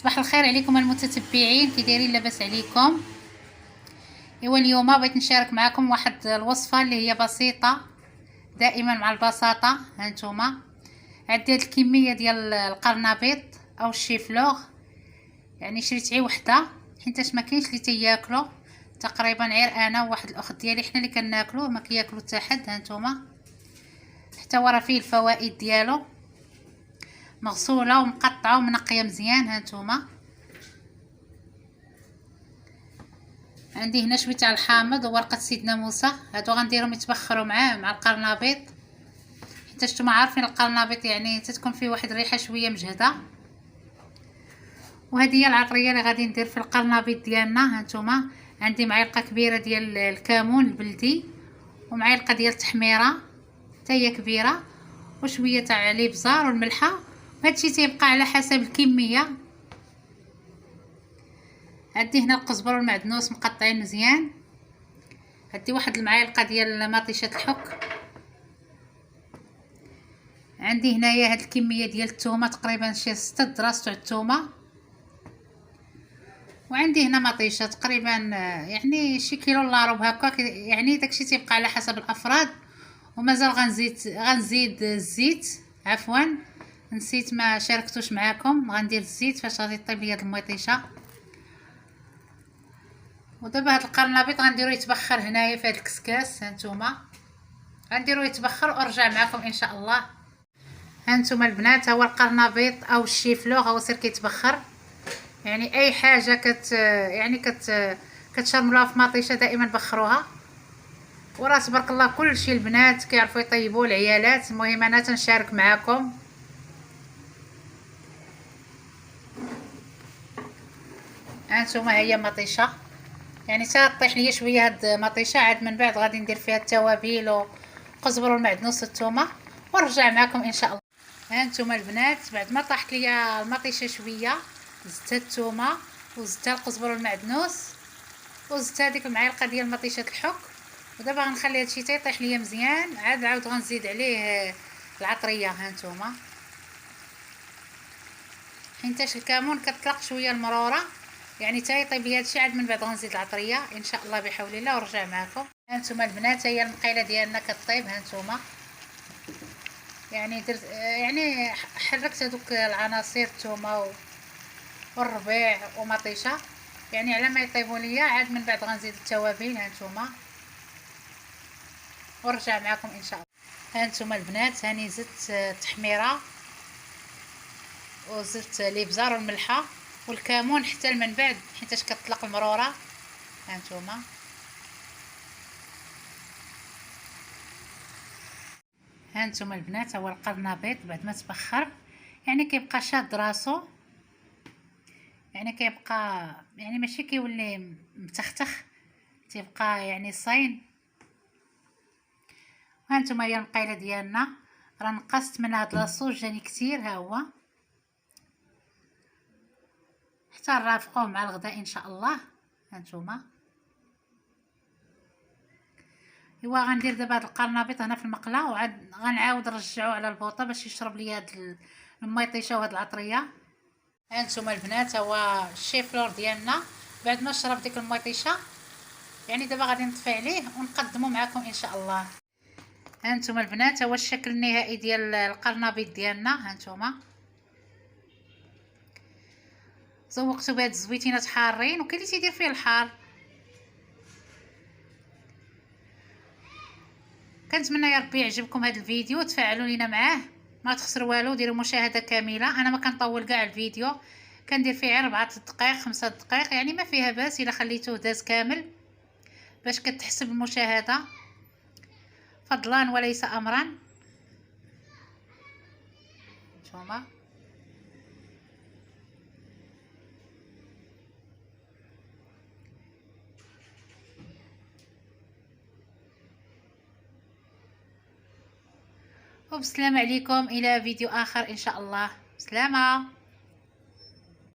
صباح الخير عليكم المتتبعين، كي دايرين؟ لاباس عليكم؟ ايوا اليوم بغيت نشارك معكم واحد الوصفه اللي هي بسيطه دائما مع البساطه. هانتوما عندي هاد الكميه ديال القرنبيط او الشيفلوغ، يعني شريت غير وحده حيتاش ما كاينش اللي تياكلو تقريبا، غير انا وواحد الاخت ديالي حنا اللي كناكلوه، ما كياكلو حتى حد. هانتوما حتى هو راه فيه الفوائد ديالو، مغسوله ومقطعه ومنقيه مزيان. هانتوما عندي هنا شويه تاع الحامض وورقه سيدنا موسى، هادو غنديرهم يتبخروا معاه مع القرنبيط، حيت نتوما عارفين القرنبيط يعني تتكون فيه واحد الريحه شويه مجهده. وهذه هي العطريه اللي غادي ندير في القرنبيط ديالنا. هانتوما عندي معلقه كبيره ديال الكمون البلدي، ومعلقه ديال التحميره حتى هي كبيره، وشويه تاع الابزار والملحه، وهادشي تيبقى على حسب الكميه. عندي هنا القزبر والمعدنوس مقطعين مزيان، عندي واحد المعالقه ديال مطيشه الحك، عندي هنايا هاد الكميه ديال الثومه تقريبا شي 6 دراس تاع الثومه، وعندي هنا مطيشه تقريبا يعني شي كيلو الا ربع هكا، يعني داكشي تيبقى على حسب الافراد. ومازال غنزيد الزيت، عفوا نسيت ما شاركتوش معاكم، غندير الزيت فاش غادي طيب لي هاد المطيشه. ودابا هاد القرنبيط غنديرو يتبخر هنايا في هاد الكسكاس. هانتوما غنديرو يتبخر وارجع معكم ان شاء الله. هانتوما البنات، هو القرنبيط او الشيفلوغ هو سير كيتبخر، يعني اي حاجه كتشرملوها في مطيشه دائما بخروها. وراه تبارك الله كلشي البنات كيعرفوا يطيبوا العيالات، المهم انا تنشارك معكم. هانتوما هي مطيشه، يعني طيح ليا شويه هاد مطيشه، عاد من بعد غادي ندير فيها التوابل وقزبر والمعدنوس والثومه ونرجع معكم ان شاء الله. هانتوما البنات، بعد ما طاحت ليا المطيشه شويه زدت الثومه وزدت القزبر والمعدنوس وزدت هذيك المعلقه ديال مطيشه الحك، ودابا غنخلي هادشي تيطيح ليا مزيان، عاود غنزيد عليه العطريه. هانتوما حيتاش الكمون كتطلق شويه المروره، يعني تيطيب لي هادشي، عاد من بعد غنزيد العطريه ان شاء الله بحول الله ونرجع معكم. هانتوما البنات، هي المقيله ديالنا كطيب. هانتوما يعني درت يعني حركت هذوك العناصر الثومه والربيع ومطيشه، يعني على ما يطيبوا ليا، عاد من بعد غنزيد التوابل. هانتوما ونرجع معكم ان شاء الله. هانتوما البنات، هاني زدت التحميره وزدت الابزار والملحه والكمون حتى من بعد حيتاش كتطلق المروره. هانتوما هانتوما البنات، هو القرنبيط بعد ما تبخر يعني كيبقى شاد راسو، يعني كيبقى يعني ماشي كيولي متختخ، تيبقى يعني صاين. هانتوما هي المقيله ديالنا، راه نقصت من هاد لاصوص جاني كتير، ها هو حتى نرافقوه مع الغداء ان شاء الله. هانتوما ايوا غندير دابا هاد القرنبيط هنا في المقله، وعاد غنعاود نرجعوه على البوطه باش يشرب لي هاد الميطيشه وهاد العطريه. هانتوما البنات، هو الشيفلور ديالنا بعد ما شرب ديك الميطيشه، يعني دابا غادي نطفي عليه ونقدمه معكم ان شاء الله. هانتوما البنات، هو الشكل النهائي ديال القرنبيط ديالنا. هانتوما زوقته بهاد الزويتينات حارين، وكاين اللي تيدير فيه الحار. كنتمنى يا ربي يعجبكم هذا الفيديو، وتفاعلوا لينا معاه، ما تخسروا والو، ديروا مشاهده كامله. انا ما كنطول كاع الفيديو، كندير فيه 4 دقائق 5 دقائق، يعني ما فيها باس الا خليتوه داز كامل باش كتحسب المشاهده، فضلا وليس امرا. نتوما وبسلام عليكم، الى فيديو اخر ان شاء الله. سلامه.